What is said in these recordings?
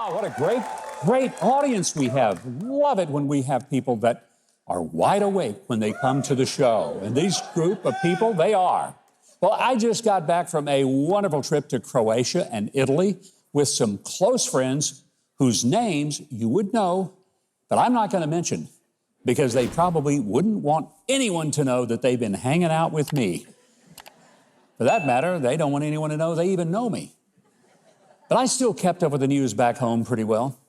Wow, what a great audience we have. Love it when we have people that are wide awake when they come to the show. And these group of people, they are. Well, I just got back from a wonderful trip to Croatia and Italy with some close friends whose names you would know, but I'm not going to mention because they probably wouldn't want anyone to know that they've been hanging out with me. For that matter, they don't want anyone to know they even know me. But I still kept up with the news back home pretty well.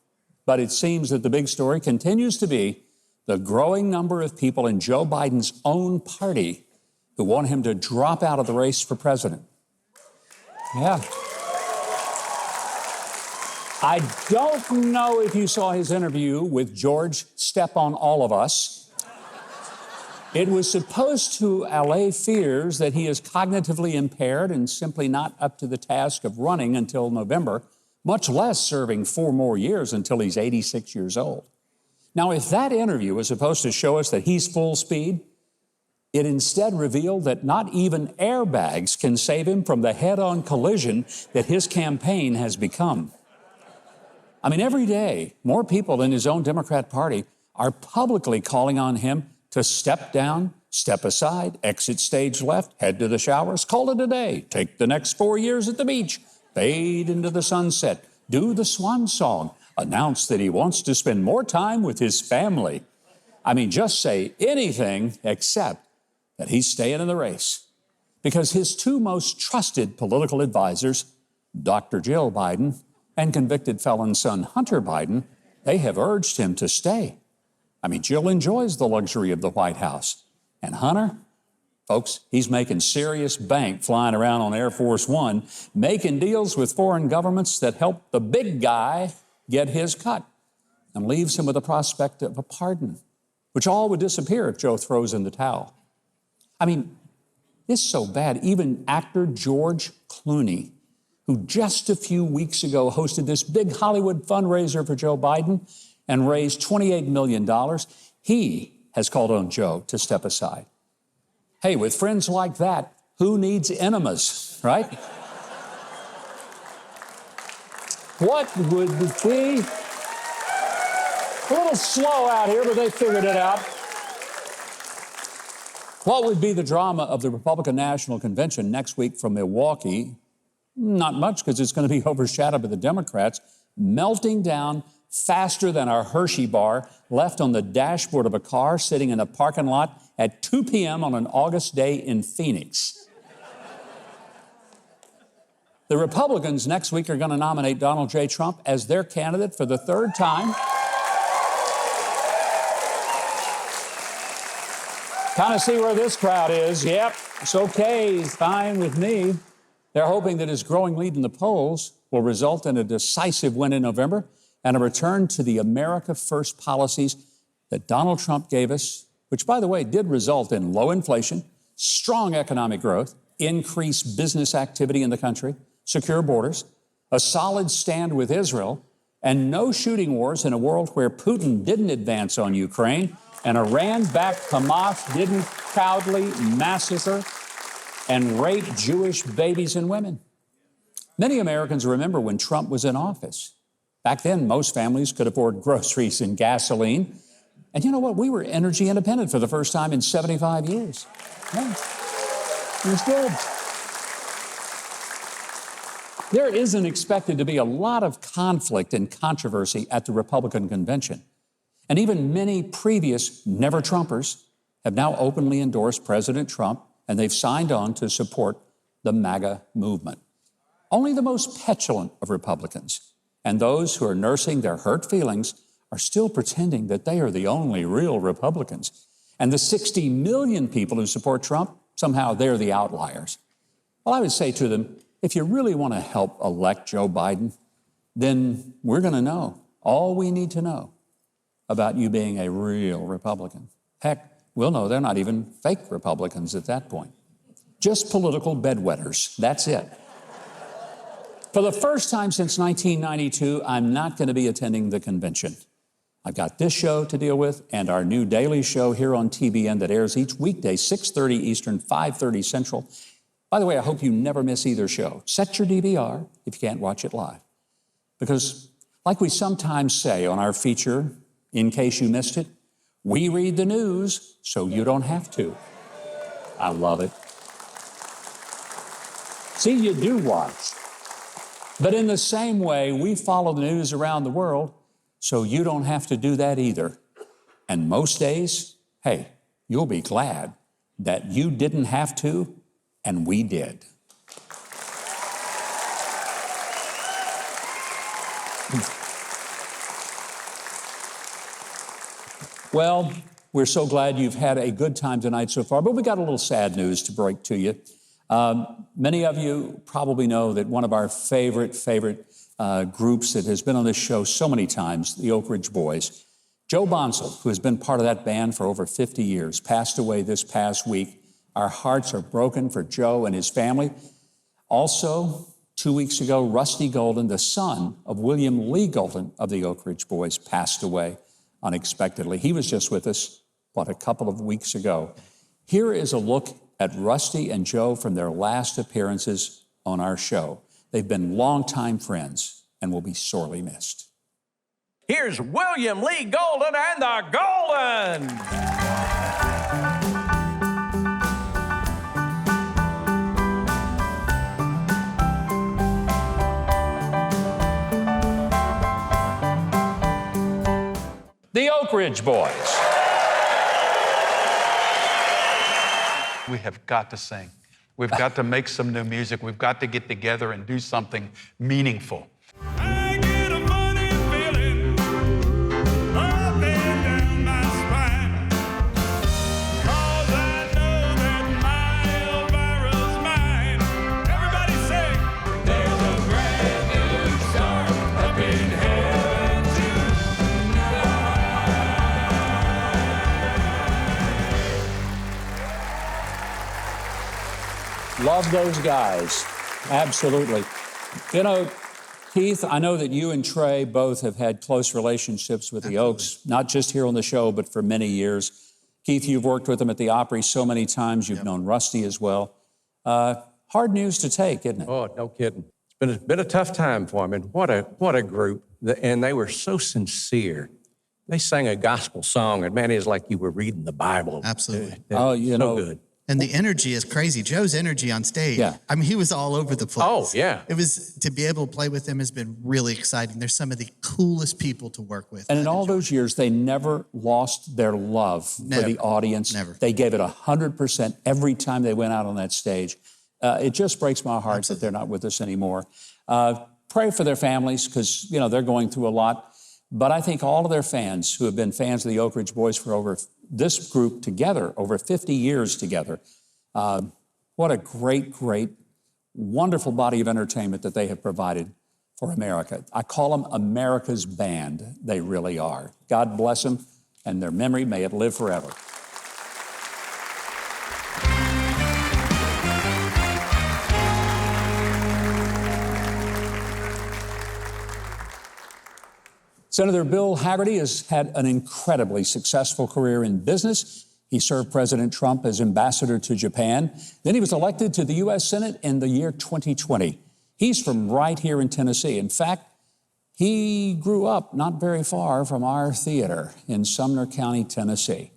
But it seems that the big story continues to be the growing number of people in Joe Biden's own party who want him to drop out of the race for president. Yeah. I don't know if you saw his interview with George Step on All of Us. It was supposed to allay fears that he is cognitively impaired and simply not up to the task of running until November, much less serving 4 more years until he's 86 years old. Now, if that interview was supposed to show us that he's full speed, it instead revealed that not even airbags can save him from the head-on collision that his campaign has become. I mean, every day, more people in his own Democrat Party are publicly calling on him to step down, step aside, exit stage left, head to the showers, call it a day, take the next 4 years at the beach, fade into the sunset, do the swan song, announce that he wants to spend more time with his family. I mean, just say anything except that he's staying in the race. Because his 2 most trusted political advisors, Dr. Jill Biden and convicted felon son Hunter Biden, they have urged him to stay. I mean, Jill enjoys the luxury of the White House. And Hunter, folks, he's making serious bank flying around on Air Force One, making deals with foreign governments that help the big guy get his cut and leaves him with the prospect of a pardon, which all would disappear if Joe throws in the towel. I mean, it's so bad. Even actor George Clooney, who just a few weeks ago hosted this big Hollywood fundraiser for Joe Biden and raised $28 million, he has called on Joe to step aside. Hey, with friends like that, who needs enemas, right? What would be a little slow out here, but they figured it out. What would be the drama of the Republican National Convention next week from Milwaukee? Not much, because it's going to be overshadowed by the Democrats melting down faster than a Hershey bar left on the dashboard of a car sitting in a parking lot at 2 p.m. on an August day in Phoenix. The Republicans next week are going to nominate Donald J. Trump as their candidate for the 3rd time. Kind of see where this crowd is. Yep, it's okay, fine with me. They're hoping that his growing lead in the polls will result in a decisive win in November and a return to the America First policies that Donald Trump gave us, which, by the way, did result in low inflation, strong economic growth, increased business activity in the country, secure borders, a solid stand with Israel, and no shooting wars in a world where Putin didn't advance on Ukraine and Iran-backed Hamas didn't proudly massacre and rape Jewish babies and women. Many Americans remember when Trump was in office. Back then, most families could afford groceries and gasoline. And you know what? We were energy independent for the first time in 75 years. Yeah. It was good. There isn't expected to be a lot of conflict and controversy at the Republican convention. And even many previous never-Trumpers have now openly endorsed President Trump, and they've signed on to support the MAGA movement. Only the most petulant of Republicans and those who are nursing their hurt feelings are still pretending that they are the only real Republicans. And the 60 million people who support Trump, somehow they're the outliers. Well, I would say to them, if you really want to help elect Joe Biden, then we're going to know all we need to know about you being a real Republican. Heck, we'll know they're not even fake Republicans at that point. Just political bedwetters, that's it. For the first time since 1992, I'm not going to be attending the convention. I've got this show to deal with and our new daily show here on TBN that airs each weekday, 6:30 Eastern, 5:30 Central. By the way, I hope you never miss either show. Set your DVR if you can't watch it live. Because Like we sometimes say on our feature, in case you missed it, we read the news so you don't have to. I love it. See, you do watch. But in the same way, we follow the news around the world so you don't have to do that either. And most days, hey, you'll be glad that you didn't have to, and we did. Well, we're so glad you've had a good time tonight so far, but we got a little sad news to break to you. Many of you probably know that one of our favorite groups that has been on this show so many times, the Oak Ridge Boys, Joe Bonsall, who has been part of that band for over 50 years, passed away this past week. Our hearts are broken for Joe and his family. Also, 2 weeks ago, Rusty Golden, the son of William Lee Golden of the Oak Ridge Boys, passed away unexpectedly. He was just with us, a couple of weeks ago. Here is a look at Rusty and Joe from their last appearances on our show. They've been longtime friends and will be sorely missed. Here's William Lee Golden and the Golden. The Oak Ridge Boys. We have got to sing. We've got to make some new music. We've got to get together and do something meaningful. I get a funny feeling up and down my spine, 'cause I know that my Elvira's mine. Everybody sing. There's a brand new star up in heaven tonight. Love those guys. Absolutely. You know, Keith, I know that you and Trey both have had close relationships with the Oaks, not just here on the show, but for many years. Keith, you've worked with them at the Opry so many times. You've known Rusty as well. Hard news to take, isn't it? Oh, no kidding. It's been a tough time for them, and what a group. And they were so sincere. They sang a gospel song, and man, it was like you were reading the Bible. Absolutely. Oh, you know. Good. And the energy is crazy. Joe's energy on stage. Yeah. I mean, he was all over the place. Oh, yeah. It was, to be able to play with them has been really exciting. They're some of the coolest people to work with. And in all those years, they never lost their love for the audience. Never. They gave it 100% every time they went out on that stage. It just breaks my heart that they're not with us anymore. Pray for their families, because, you know, they're going through a lot. But I think all of their fans who have been fans of the Oak Ridge Boys for over this group together, over 50 years together, what a great, wonderful body of entertainment that they have provided for America. I call them America's band. They really are. God bless them, and their memory, may it live forever. Senator Bill Hagerty has had an incredibly successful career in business. He served President Trump as ambassador to Japan. Then he was elected to the U.S. Senate in the year 2020. He's from right here in Tennessee. In fact, he grew up not very far from our theater in Sumner County, Tennessee.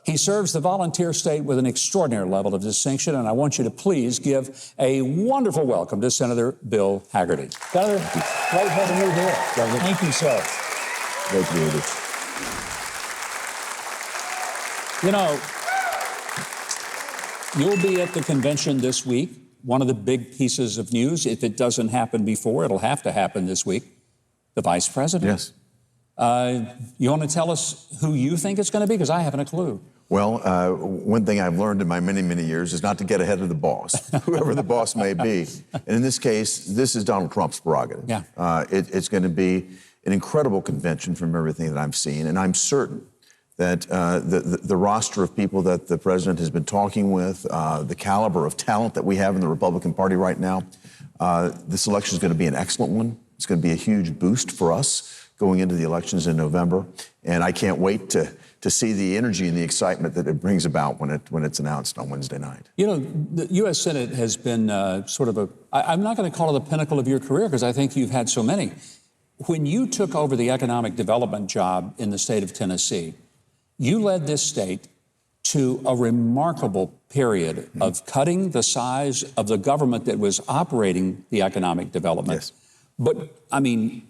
He serves the volunteer state with an extraordinary level of distinction, and I want you to please give a wonderful welcome to Senator Bill Hagerty. Senator, great having you here. Thank you, sir. Great to be with you. You know, you'll be at the convention this week. One of the big pieces of news, if it doesn't happen before, it'll have to happen this week, the vice president. Yes. You want to tell us who you think it's going to be? Because I haven't a clue. Well, one thing I've learned in my many years is not to get ahead of the boss, whoever the boss may be. And in this case, this is Donald Trump's prerogative. Yeah. It's going to be an incredible convention from everything that I've seen, and I'm certain that the roster of people that the president has been talking with, the caliber of talent that we have in the Republican Party right now, this election is going to be an excellent one. It's going to be a huge boost for us going into the elections in November, and I can't wait to see the energy and the excitement that it brings about when it's announced on Wednesday night. You know, the U.S. Senate has been sort of I'm not going to call it the pinnacle of your career, because I think you've had so many. when you took over the economic development job in the state of Tennessee, you led this state to a remarkable period of cutting the size of the government that was operating the economic development. Yes. But, I mean,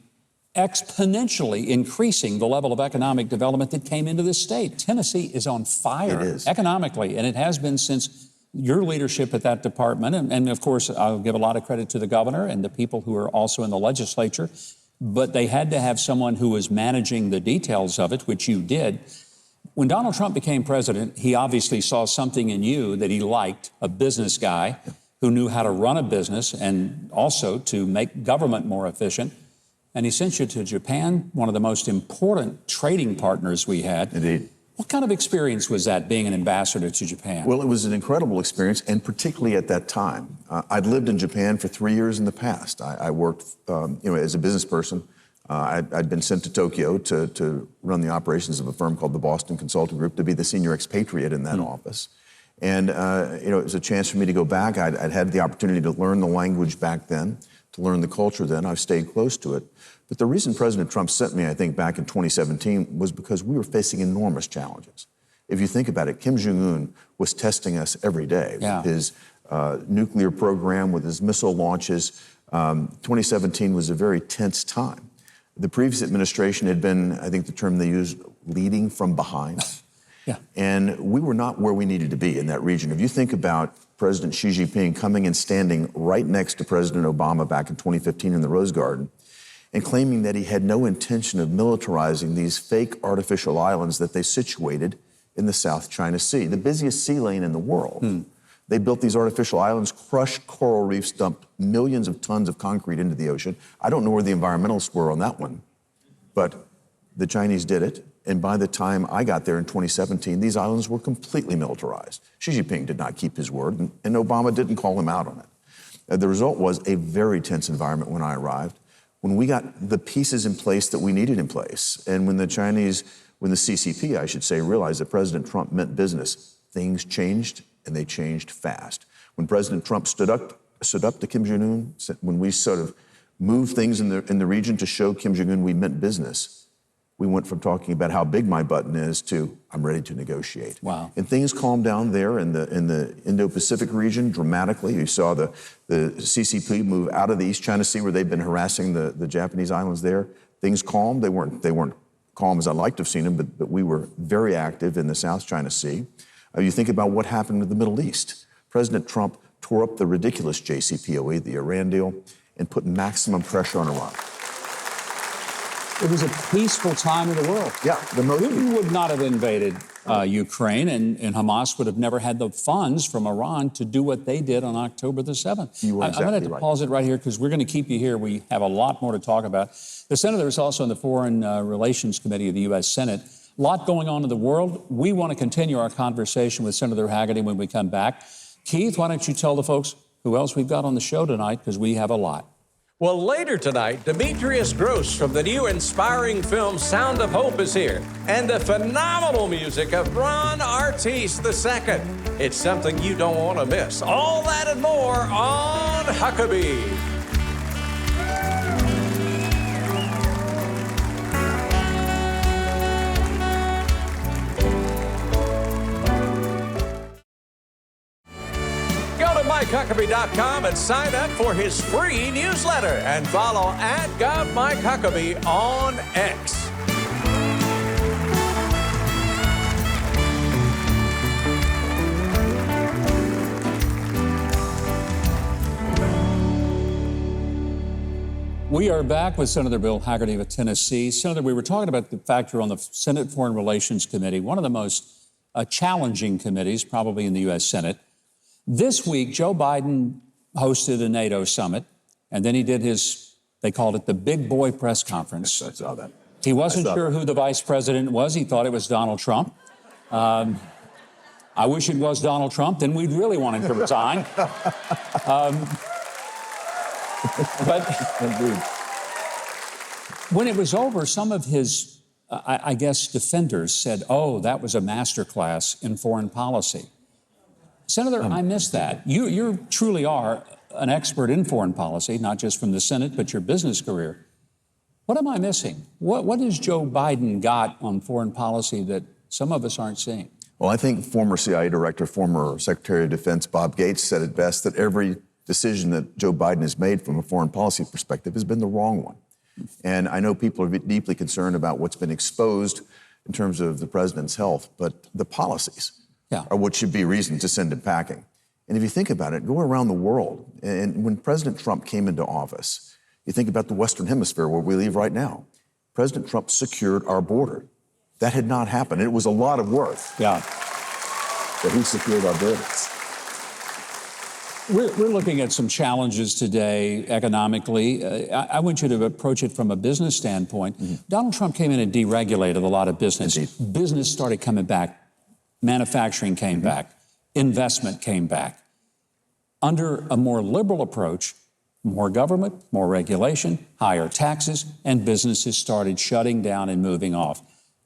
exponentially increasing the level of economic development that came into this state. Tennessee is on fire economically, and it has been since your leadership at that department. And of course, I'll give a lot of credit to the governor and the people who are also in the legislature. But they had to have someone who was managing the details of it, which you did. When Donald Trump became president, he obviously saw something in you that he liked, a business guy who knew how to run a business and also to make government more efficient. And he sent you to Japan, one of the most important trading partners we had. Indeed. What kind of experience was that, being an ambassador to Japan? Well, it was an incredible experience, and particularly at that time. I'd lived in Japan for 3 years in the past. I worked, as a business person. I'd been sent to Tokyo to run the operations of a firm called the Boston Consulting Group, to be the senior expatriate in that office. And, it was a chance for me to go back. I'd had the opportunity to learn the language back then, to learn the culture then. I've stayed close to it. But the reason President Trump sent me, I think, back in 2017 was because we were facing enormous challenges. If you think about it, Kim Jong-un was testing us every day with his nuclear program, with his missile launches. 2017 was a very tense time. The previous administration had been, I think the term they used, leading from behind. And we were not where we needed to be in that region. If you think about President Xi Jinping coming and standing right next to President Obama back in 2015 in the Rose Garden and claiming that he had no intention of militarizing these fake artificial islands that they situated in the South China Sea, the busiest sea lane in the world. They built these artificial islands, crushed coral reefs, dumped millions of tons of concrete into the ocean. I don't know where the environmentalists were on that one, but the Chinese did it. And by the time I got there in 2017, these islands were completely militarized. Xi Jinping did not keep his word, and Obama didn't call him out on it. The result was a very tense environment when I arrived. When we got the pieces in place that we needed in place, and when the CCP, I should say, realized that President Trump meant business, things changed, and they changed fast. When President Trump stood up to Kim Jong-un, when we sort of moved things in the region to show Kim Jong-un we meant business, we went from talking about how big my button is to I'm ready to negotiate. Wow. And things calmed down there in the Indo-Pacific region dramatically. You saw the CCP move out of the East China Sea, where they've been harassing the Japanese islands there. Things calmed. They weren't calm as I'd like to have seen them, but we were very active in the South China Sea. You think about what happened in the Middle East. President Trump tore up the ridiculous JCPOA, the Iran deal, and put maximum pressure on Iran. It was a peaceful time in the world. Yeah, Putin would not have invaded Ukraine, and Hamas would have never had the funds from Iran to do what they did on October the 7th. You were exactly I'm going to have to pause it right here because we're going to keep you here. We have a lot more to talk about. The senator is also on the Foreign Relations Committee of the U.S. Senate. A lot going on in the world. We want to continue our conversation with Senator Hagerty when we come back. Keith, why don't you tell the folks who else we've got on the show tonight, because we have a lot. Well, later tonight, Demetrius Grosse from the new inspiring film Sound of Hope is here, and the phenomenal music of Ron Artiste II. It's something you don't want to miss. All that and more on Huckabee. MikeHuckabee.com and sign up for his free newsletter and follow @GovMikeHuckabee on X. We are back with Senator Bill Hagerty of Tennessee. Senator, we were talking about the fact you're on the Senate Foreign Relations Committee, one of the most challenging committees probably in the U.S. Senate. This week, Joe Biden hosted a NATO summit, and then he did they called it the big boy press conference. I saw that. He wasn't sure who the vice president was. He thought it was Donald Trump. I wish it was Donald Trump, then we'd really want him to resign. But when it was over, some of his, I guess, defenders said, oh, that was a masterclass in foreign policy. Senator, I missed that. You truly are an expert in foreign policy, not just from the Senate, but your business career. What am I missing? What has Joe Biden got on foreign policy that some of us aren't seeing? Well, I think former CIA director, former Secretary of Defense Bob Gates said it best, that every decision that Joe Biden has made from a foreign policy perspective has been the wrong one. And I know people are deeply concerned about what's been exposed in terms of the president's health, but the policies are what should be reason to send him packing. And if you think about it, go around the world. And when President Trump came into office, you think about the Western Hemisphere where we live right now. President Trump secured our border. That had not happened. It was a lot of work. Yeah. But he secured our borders. We're looking at some challenges today economically. I want you to approach it from a business standpoint. Donald Trump came in and deregulated a lot of business. Indeed. Business started coming back. Manufacturing came back. Investment came back. Under a more liberal approach, more government, more regulation, higher taxes, and businesses started shutting down and moving off.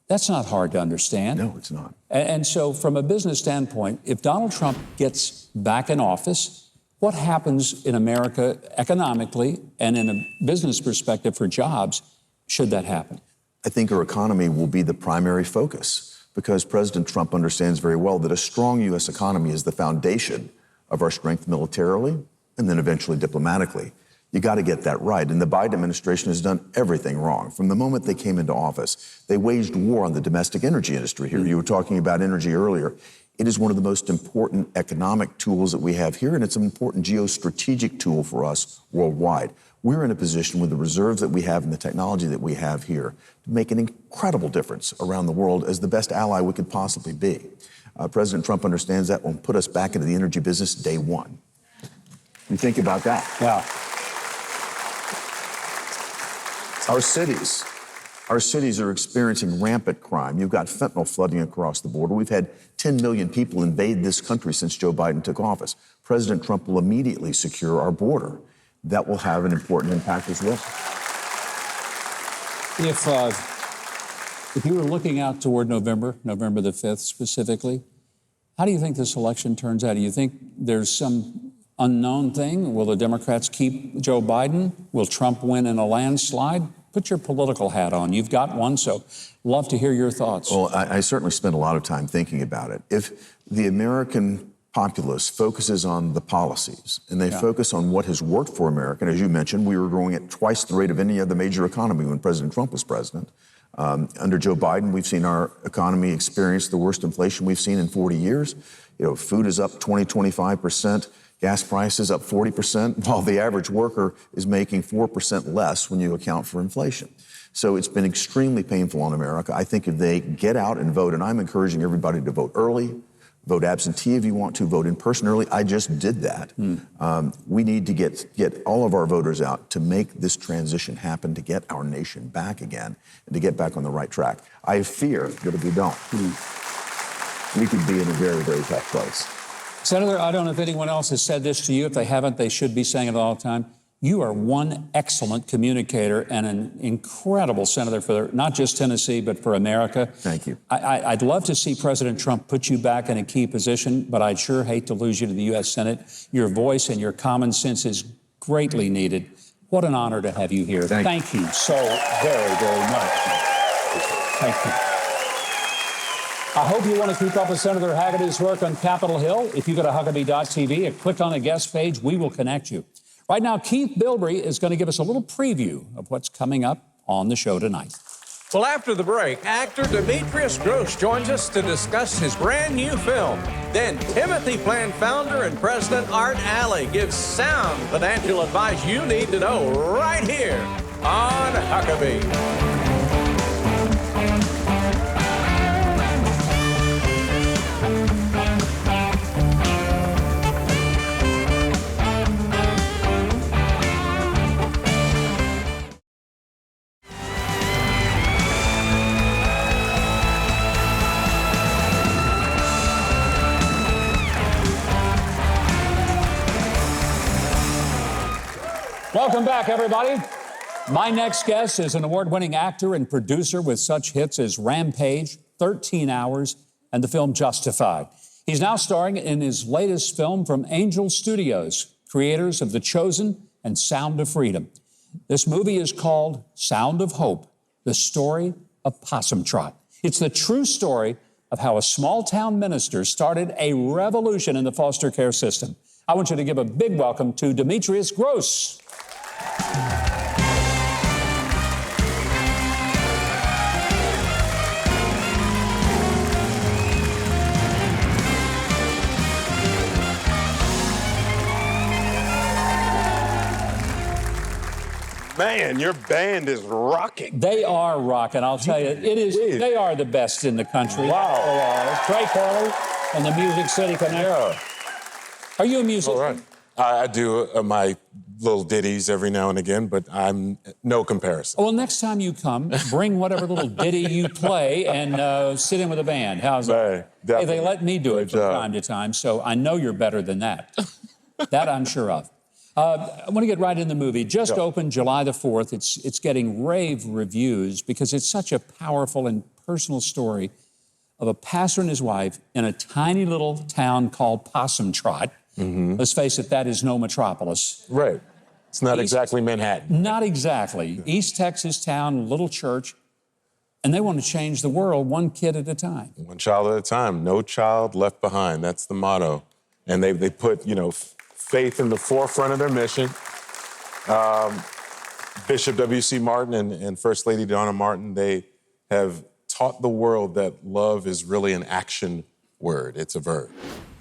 That's not hard to understand. No, it's not. And so from a business standpoint, if Donald Trump gets back in office, what happens in America economically and in a business perspective for jobs should that happen? I think our economy will be the primary focus because President Trump understands very well that a strong U.S. economy is the foundation of our strength militarily and then eventually diplomatically. You got to get that right. And the Biden administration has done everything wrong. From the moment they came into office, they waged war on the domestic energy industry here. You were talking about energy earlier. It is one of the most important economic tools that we have here, and it's an important geostrategic tool for us worldwide. We're in a position with the reserves that we have and the technology that we have here to make an incredible difference around the world as the best ally we could possibly be. President Trump understands that will put us back into the energy business day one. You think about that. Yeah. Our cities are experiencing rampant crime. You've got fentanyl flooding across the border. We've had 10 million people invade this country since Joe Biden took office. President Trump will immediately secure our border. That will have an important impact as well. If you were looking out toward November the 5th specifically, how do you think this election turns out? Do you think there's some unknown thing? Will the Democrats keep Joe Biden? Will Trump win in a landslide? Put your political hat on. You've got one, so love to hear your thoughts. Well, I certainly spent a lot of time thinking about it. If the American populace focuses on the policies and they focus on what has worked for America, and as you mentioned, we were growing at twice the rate of any other major economy when President Trump was president. Under Joe Biden, we've seen our economy experience the worst inflation we've seen in 40 years. You know, food is up 25%. Gas prices up 40%, while the average worker is making 4% less when you account for inflation. So it's been extremely painful on America. I think if they get out and vote, and I'm encouraging everybody to vote early, vote absentee if you want to, vote in person early. I just did that. We need to get all of our voters out to make this transition happen, to get our nation back again, and to get back on the right track. I fear that if we don't, we could be in a very, very tough place. Senator, I don't know if anyone else has said this to you. If they haven't, they should be saying it all the time. You are one excellent communicator and an incredible senator for not just Tennessee, but for America. Thank you. I'd love to see President Trump put you back in a key position, but I'd sure hate to lose you to the U.S. Senate. Your voice and your common sense is greatly needed. What an honor to have you here. Thank you so very, very much. Thank you. I hope you want to keep up with Senator Haggerty's work on Capitol Hill. If you go to Huckabee.tv and click on the guest page, we will connect you. Right now, Keith Bilbrey is going to give us a little preview of what's coming up on the show tonight. Well, after the break, actor Demetrius Grosse joins us to discuss his brand new film. Then Timothy Plan founder and president Art Alley gives sound financial advice you need to know right here on Huckabee. Welcome back, everybody. My next guest is an award-winning actor and producer with such hits as Rampage, 13 Hours, and the film Justified. He's now starring in his latest film from Angel Studios, creators of The Chosen and Sound of Freedom. This movie is called Sound of Hope, the story of Possum Trot. It's the true story of how a small-town minister started a revolution in the foster care system. I want you to give a big welcome to Demetrius Grosse. Man, your band is rocking. They are rocking, I'll tell you. It is. They are the best in the country. Wow. They are. Trey Corley and the Music City Connect. Yeah. Are you a musician? All right. I do my little ditties every now and again, but I'm no comparison. Well, next time you come, bring whatever little ditty you play and sit in with a band. How's that? Hey, they let me do it from time to time, so I know you're better than that. That I'm sure of. I want to get right in the movie. Just opened July the 4th. It's getting rave reviews because it's such a powerful and personal story of a pastor and his wife in a tiny little town called Possum Trot. Let's face it, that is no metropolis. Right. It's not exactly Manhattan. Not exactly. East Texas town, little church, and they want to change the world one kid at a time. One child at a time. No child left behind. That's the motto. And they put, faith in the forefront of their mission. Bishop W.C. Martin and First Lady Donna Martin, they have taught the world that love is really an action word. It's a verb.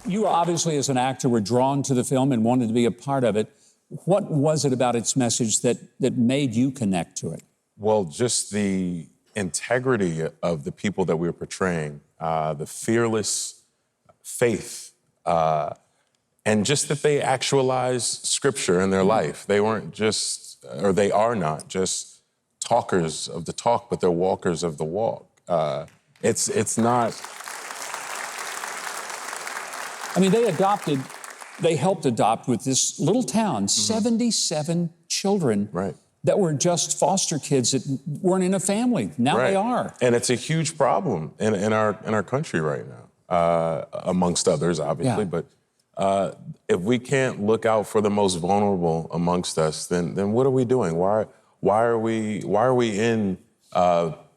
You obviously, as an actor, were drawn to the film and wanted to be a part of it. What was it about its message that made you connect to it? Well, just the integrity of the people that we were portraying, the fearless faith, and just that they actualized Scripture in their life. They weren't just, or they are not just talkers of the talk, but they're walkers of the walk. It's not... I mean, they helped adopt with this little town, 77 children that were just foster kids that weren't in a family. Now they are. And it's a huge problem in our country right now, amongst others, obviously. But if we can't look out for the most vulnerable amongst us, then what are we doing? Why are we in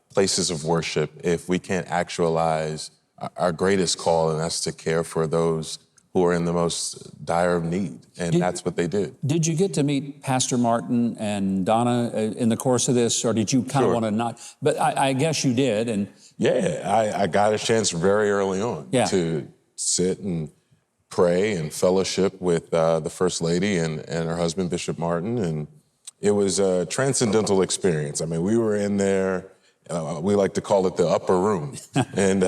places of worship if we can't actualize our greatest call, and that's to care for those who are in the most dire of need? And that's what they did. Did you get to meet Pastor Martin and Donna in the course of this, or did you kind of want to not? But I guess you did. And yeah, I got a chance very early on to sit and pray and fellowship with the First Lady and her husband, Bishop Martin. And it was a transcendental experience. I mean, we were in there, we like to call it the upper room. And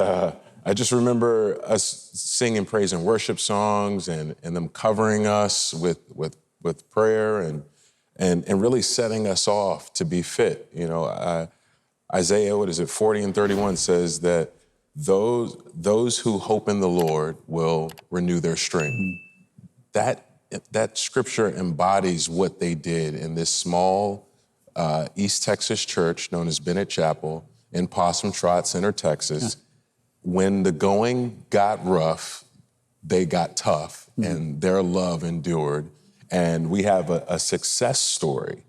I just remember us singing praise and worship songs and them covering us with prayer and really setting us off to be fit. Isaiah, 40:31 says that those who hope in the Lord will renew their strength. That scripture embodies what they did in this small East Texas church known as Bennett Chapel in Possum Trot Center, Texas. When the going got rough, they got tough, and their love endured. And we have a success story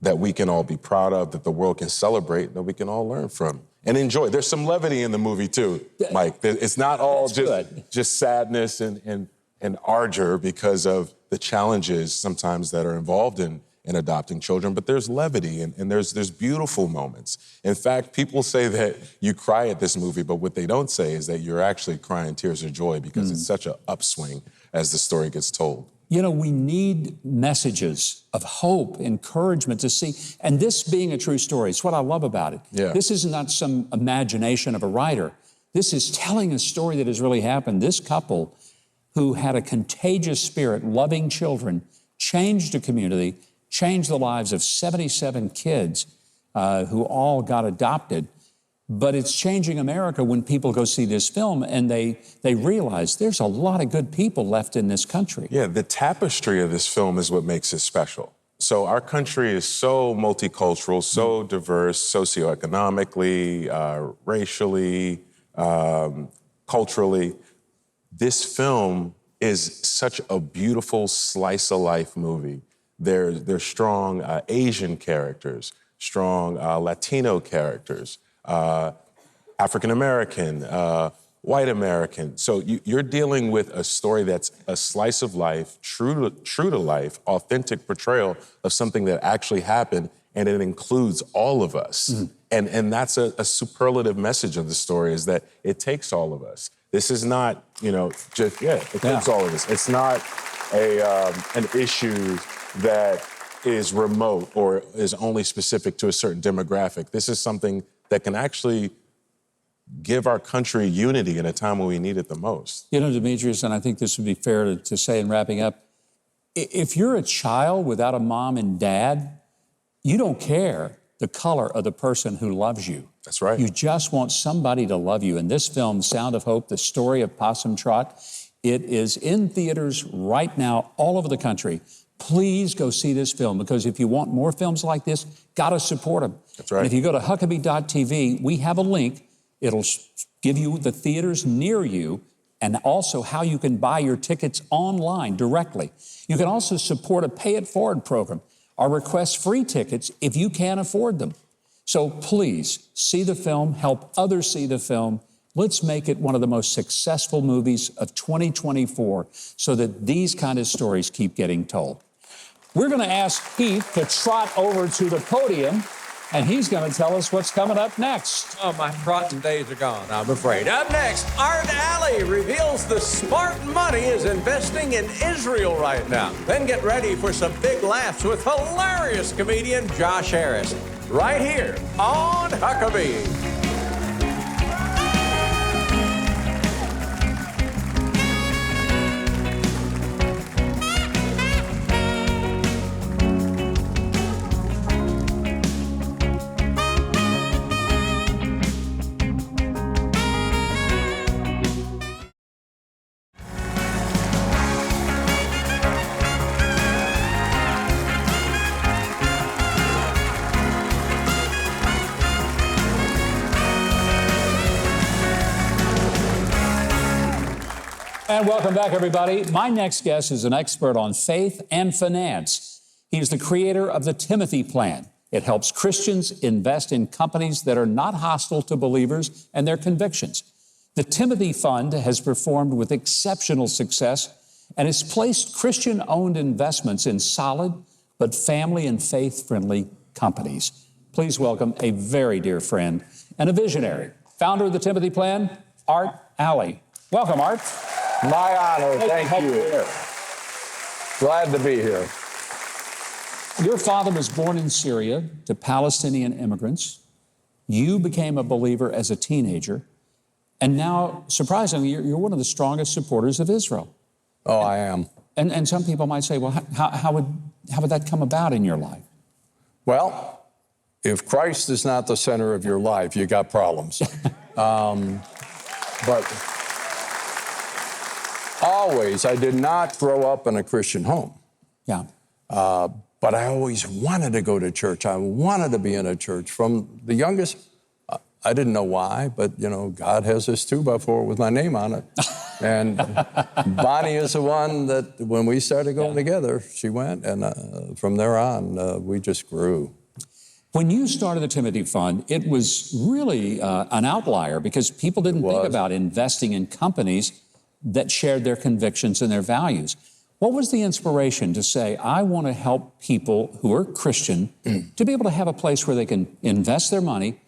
that we can all be proud of, that the world can celebrate, that we can all learn from and enjoy. There's some levity in the movie too, Mike. It's not all just sadness and ardor because of the challenges sometimes that are involved in adopting children, but there's levity and there's beautiful moments. In fact, people say that you cry at this movie, but what they don't say is that you're actually crying tears of joy because it's such an upswing as the story gets told. We need messages of hope, encouragement to see, and this being a true story, it's what I love about it. Yeah. This is not some imagination of a writer. This is telling a story that has really happened. This couple who had a contagious spirit, loving children, changed a community, changed the lives of 77 kids who all got adopted. But it's changing America when people go see this film and they realize there's a lot of good people left in this country. Yeah, the tapestry of this film is what makes it special. So our country is so multicultural, so diverse, socioeconomically, racially, culturally. This film is such a beautiful slice of life movie There's strong Asian characters, strong Latino characters, African American, white American. So you're dealing with a story that's a slice of life, true to life, authentic portrayal of something that actually happened, and it includes all of us. And that's a superlative message of the story, is that it takes all of us. This is not, just, it takes all of us. It's not an issue that is remote or is only specific to a certain demographic. This is something that can actually give our country unity in a time when we need it the most. Demetrius, and I think this would be fair to say in wrapping up, if you're a child without a mom and dad, you don't care the color of the person who loves you. That's right. You just want somebody to love you. And this film, Sound of Hope, the story of Possum Trot, it is in theaters right now all over the country. Please go see this film, because if you want more films like this, gotta support them. That's right. And if you go to Huckabee.tv, we have a link. It'll give you the theaters near you and also how you can buy your tickets online directly. You can also support a Pay It Forward program or request free tickets if you can't afford them. So please see the film, help others see the film. Let's make it one of the most successful movies of 2024 so that these kind of stories keep getting told. We're going to ask Heath to trot over to the podium, and he's going to tell us what's coming up next. Oh, my trotting days are gone, I'm afraid. Up next, Art Alley reveals the smart money is investing in Israel right now. Then get ready for some big laughs with hilarious comedian Josh Harris, right here on Huckabee. And welcome back, everybody. My next guest is an expert on faith and finance. He's the creator of the Timothy Plan. It helps Christians invest in companies that are not hostile to believers and their convictions. The Timothy Fund has performed with exceptional success and has placed Christian-owned investments in solid but family and faith-friendly companies. Please welcome a very dear friend and a visionary, founder of the Timothy Plan, Art Alley. Welcome, Art. My honor, thank you. Glad to be here. Your father was born in Syria to Palestinian immigrants. You became a believer as a teenager. And now, surprisingly, you're one of the strongest supporters of Israel. Oh, I am. And some people might say, well, how would that come about in your life? Well, if Christ is not the center of your life, you got problems. But always, I did not grow up in a Christian home. Yeah. But I always wanted to go to church. I wanted to be in a church. From the youngest, I didn't know why, but, God has this 2x4 with my name on it. And Bonnie is the one that, when we started going together, she went. And from there on, we just grew. When you started the Timothy Fund, it was really an outlier because people didn't think about investing in companies that shared their convictions and their values. What was the inspiration to say, I want to help people who are Christian to be able to have a place where they can invest their money,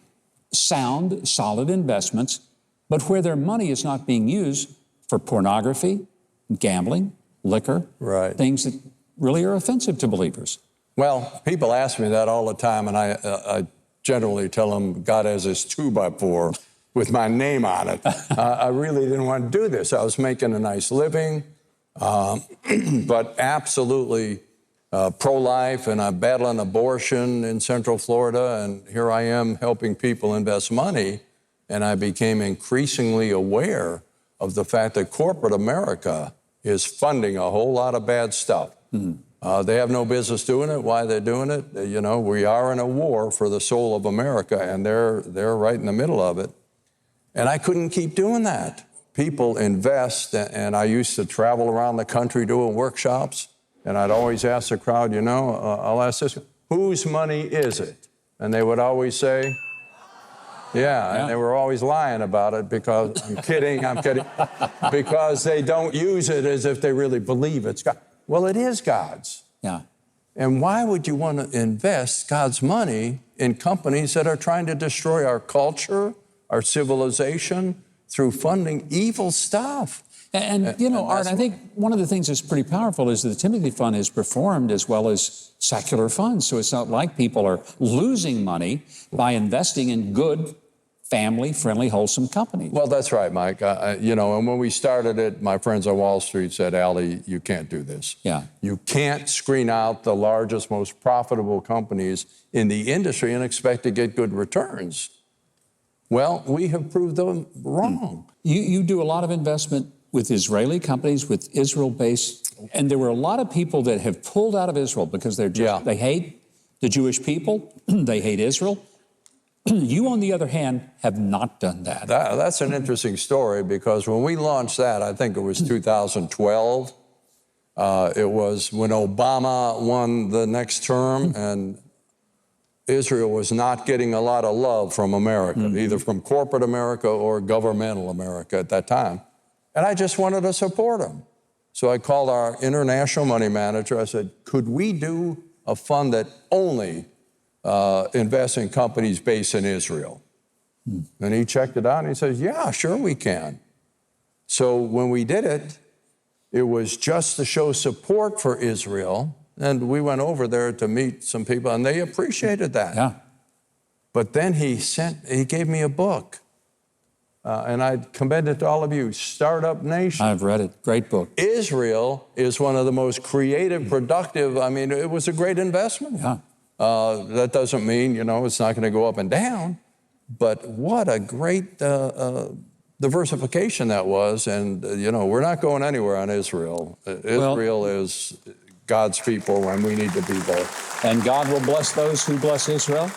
sound, solid investments, but where their money is not being used for pornography, gambling, liquor, things that really are offensive to believers? Well, people ask me that all the time, and I generally tell them God has this 2x4 with my name on it. I really didn't want to do this. I was making a nice living, but absolutely pro-life, and I'm battling abortion in Central Florida, and here I am helping people invest money, and I became increasingly aware of the fact that corporate America is funding a whole lot of bad stuff. They have no business doing it. Why they're doing it? We are in a war for the soul of America, and they're right in the middle of it. And I couldn't keep doing that. People invest, and I used to travel around the country doing workshops, And I'd always ask the crowd, you know, I'll ask this, whose money is it? And they would always say, yeah, and they were always lying about it because, I'm kidding, because they don't use it as if they really believe it's God. Well, it is God's. Yeah. And why would you want to invest God's money in companies that are trying to destroy our culture, our civilization, through funding evil stuff? And you know, Art, I think one of the things that's pretty powerful is that the Timothy Fund is performed as well as secular funds. So it's not like people are losing money by investing in good, family-friendly, wholesome companies. Well, that's right, Mike. You know, and when we started it, my friends on Wall Street said, Allie, you can't do this. Yeah. You can't screen out the largest, most profitable companies in the industry and expect to get good returns. Well, we have proved them wrong. You do a lot of investment with Israeli companies, with Israel-based, and there were a lot of people that have pulled out of Israel because they hate the Jewish people, they hate Israel. You, on the other hand, have not done that. That's an interesting story because when we launched that, I think it was 2012, it was when Obama won the next term, and Israel was not getting a lot of love from America, either from corporate America or governmental America at that time. And I just wanted to support them. So I called our international money manager. I said, could we do a fund that only invests in companies based in Israel? And he checked it out and he says, yeah, sure we can. So when we did it, it was just to show support for Israel. And we went over there to meet some people and they appreciated that. Yeah. But then he gave me a book. And I commend it to all of you, Startup Nation. I've read it. Great book. Israel is one of the most creative, productive. I mean, it was a great investment. Yeah. That doesn't mean, you know, it's not going to go up and down. But what a great diversification that was. And, you know, we're not going anywhere on Israel. Israel is God's people, and we need to be there. And God will bless those who bless Israel.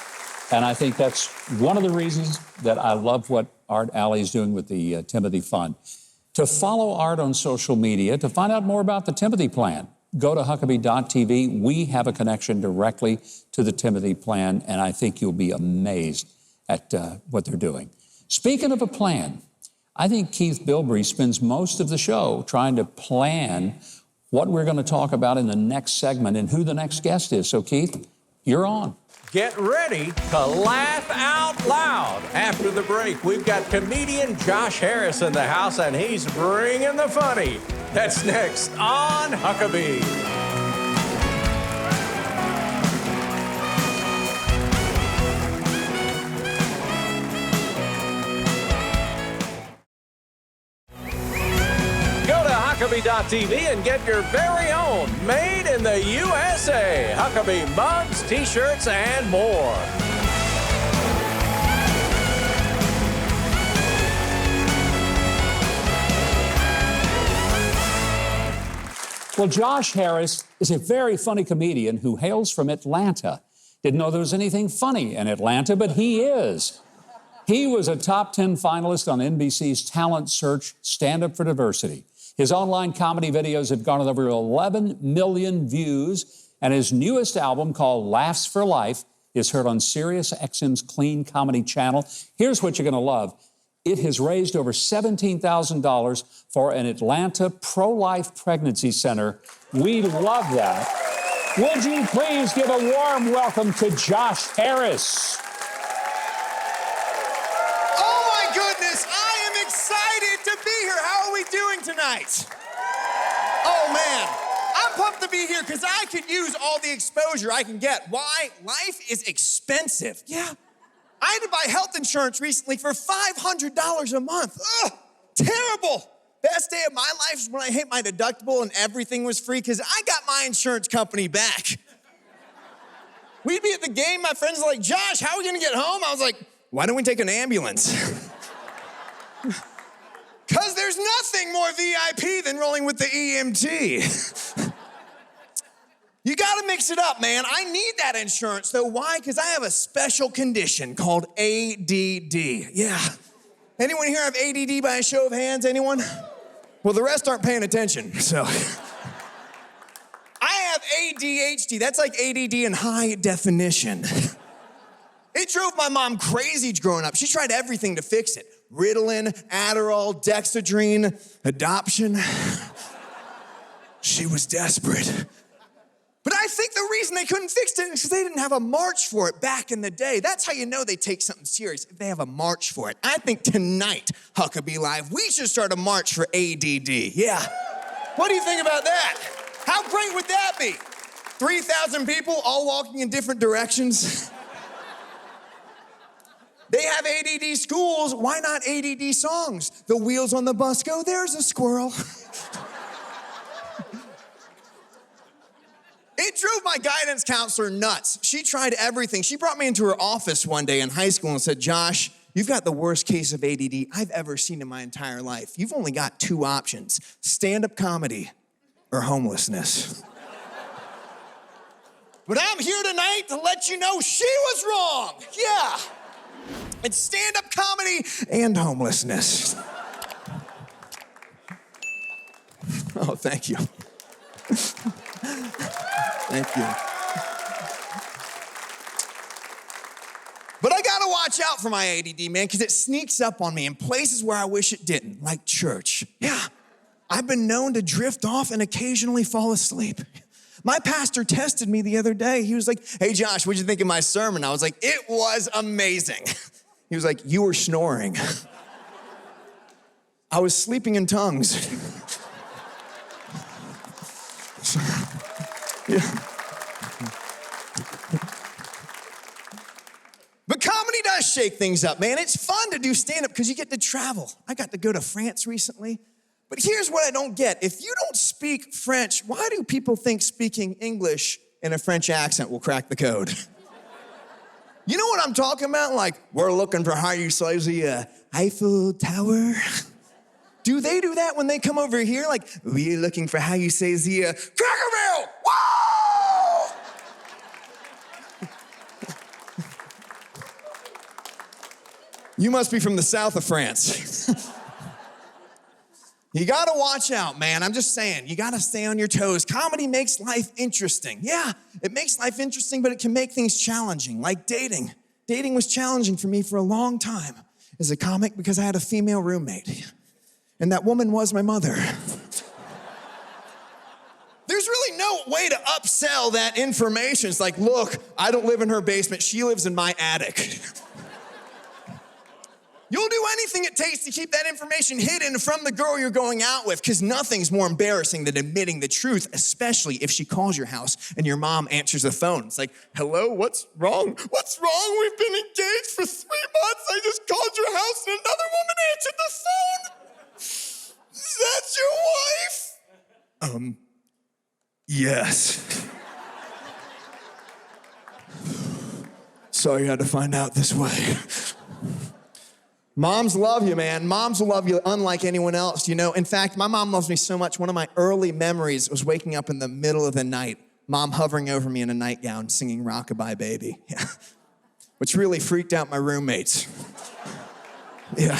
And I think that's one of the reasons that I love what Art Alley is doing with the Timothy Fund. To follow Art on social media, to find out more about the Timothy Plan, go to Huckabee.tv. We have a connection directly to the Timothy Plan, and I think you'll be amazed at what they're doing. Speaking of a plan, I think Keith Bilbrey spends most of the show trying to plan what we're going to talk about in the next segment and who the next guest is. So, Keith, you're on. Get ready to laugh out loud. After the break, we've got comedian Josh Harris in the house, and he's bringing the funny. That's next on Huckabee. Go to Huckabee.tv and get your very own made in the USA Huckabee mugs, t-shirts, and more. Well, Josh Harris is a very funny comedian who hails from Atlanta. Didn't know there was anything funny in Atlanta, but he is. He was a top 10 finalist on NBC's Talent Search Stand Up for Diversity. His online comedy videos have garnered over 11 million views, and his newest album, called Laughs for Life, is heard on Sirius XM's Clean Comedy channel. Here's what you're going to love. It has raised over $17,000 for an Atlanta pro-life pregnancy center. We love that. Would you please give a warm welcome to Josh Harris? Oh my goodness, I am excited to be here. How are we doing tonight? Oh man, I'm pumped to be here because I could use all the exposure I can get. Why? Life is expensive. Yeah. I had to buy health insurance recently for $500 a month. Ugh, terrible. Best day of my life is when I hit my deductible and everything was free because I got my insurance company back. We'd be at the game, my friends were like, Josh, how are we gonna get home? I was like, why don't we take an ambulance? Because there's nothing more VIP than rolling with the EMT. You gotta mix it up, man. I need that insurance, though. Why? Because I have a special condition called ADD. Yeah. Anyone here have ADD by a show of hands? Anyone? Well, the rest aren't paying attention, so. I ADHD. That's like ADD in high definition. It drove my mom crazy growing up. She tried everything to fix it. Ritalin, Adderall, Dexedrine, adoption. She was desperate. But I think the reason they couldn't fix it is because they didn't have a march for it back in the day. That's how you know they take something serious, if they have a march for it. I think tonight, Huckabee Live, we should start a march for ADD. Yeah. What do you think about that? How great would that be? 3,000 people all walking in different directions. They have ADD schools. Why not ADD songs? The wheels on the bus go, there's a squirrel. It drove my guidance counselor nuts. She tried everything. She brought me into her office one day in high school and said, Josh, you've got the worst case of ADD I've ever seen in my entire life. You've only got 2 options, stand-up comedy or homelessness. But I'm here tonight to let you know she was wrong. Yeah. It's stand-up comedy and homelessness. Oh, thank you. Thank you. But I gotta watch out for my ADD, man, because it sneaks up on me in places where I wish it didn't, like church. Yeah, I've been known to drift off and occasionally fall asleep. My pastor tested me the other day. He was like, hey, Josh, what'd you think of my sermon? I was like, it was amazing. He was like, you were snoring. I was sleeping in tongues. Yeah. But comedy does shake things up, man. It's fun to do stand-up because you get to travel. I got to go to France recently. But here's what I don't get. If you don't speak French, why do people think speaking English in a French accent will crack the code? You know what I'm talking about? Like, we're looking for how you say the Eiffel Tower. Do they do that when they come over here? Like, we're looking for how you say the Crackerville. Whoa! You must be from the south of France. You gotta watch out, man. I'm just saying, you gotta stay on your toes. Comedy makes life interesting. Yeah, it makes life interesting, but it can make things challenging, like dating. Dating was challenging for me for a long time as a comic because I had a female roommate. And that woman was my mother. There's really no way to upsell that information. It's like, look, I don't live in her basement. She lives in my attic. You'll do anything it takes to keep that information hidden from the girl you're going out with, because nothing's more embarrassing than admitting the truth, especially if she calls your house and your mom answers the phone. It's like, hello, what's wrong? What's wrong? We've been engaged for 3 months. I just called your house and another woman answered the phone. Is that your wife? Yes. Sorry you had to find out this way. Moms love you, man. Moms will love you unlike anyone else, you know. In fact, my mom loves me so much, one of my early memories was waking up in the middle of the night, mom hovering over me in a nightgown singing Rockabye Baby. Yeah. Which really freaked out my roommates. Yeah.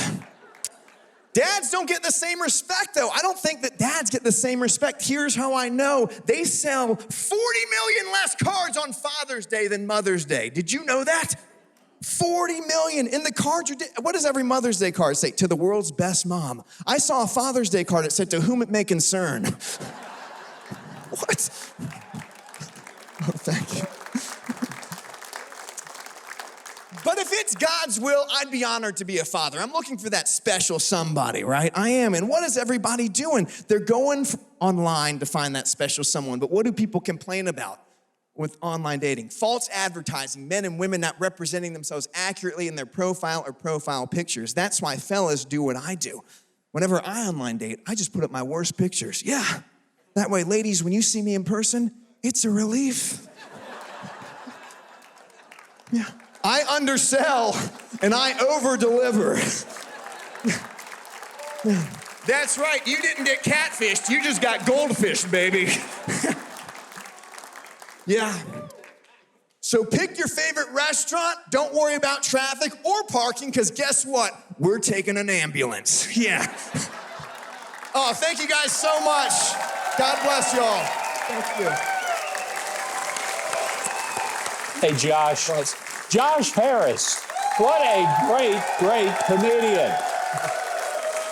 Dads don't get the same respect, though. I don't think that dads get the same respect. Here's how I know. They sell 40 million less cards on Father's Day than Mother's Day. Did you know that? 40 million in the cards. What does every Mother's Day card say? To the world's best mom. I saw a Father's Day card that said, to whom it may concern. What? Oh, thank you. But if it's God's will, I'd be honored to be a father. I'm looking for that special somebody, right? I am. And what is everybody doing? They're going online to find that special someone. But what do people complain about with online dating? False advertising, men and women not representing themselves accurately in their profile or profile pictures. That's why fellas do what I do. Whenever I online date, I just put up my worst pictures. Yeah. That way, ladies, when you see me in person, it's a relief. Yeah. I undersell and I over-deliver. That's right, you didn't get catfished, you just got goldfished, baby. Yeah. So pick your favorite restaurant, don't worry about traffic or parking, because guess what? We're taking an ambulance. Yeah. Oh, thank you guys so much. God bless y'all. Thank you. Hey, Josh. Josh Harris. What a great, great comedian.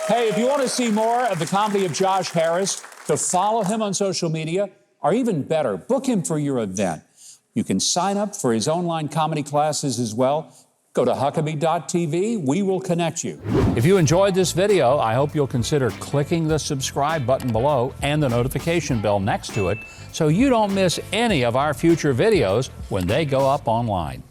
Hey, if you want to see more of the comedy of Josh Harris, to follow him on social media, or even better, book him for your event. You can sign up for his online comedy classes as well. Go to Huckabee.tv. We will connect you. If you enjoyed this video, I hope you'll consider clicking the subscribe button below and the notification bell next to it so you don't miss any of our future videos when they go up online.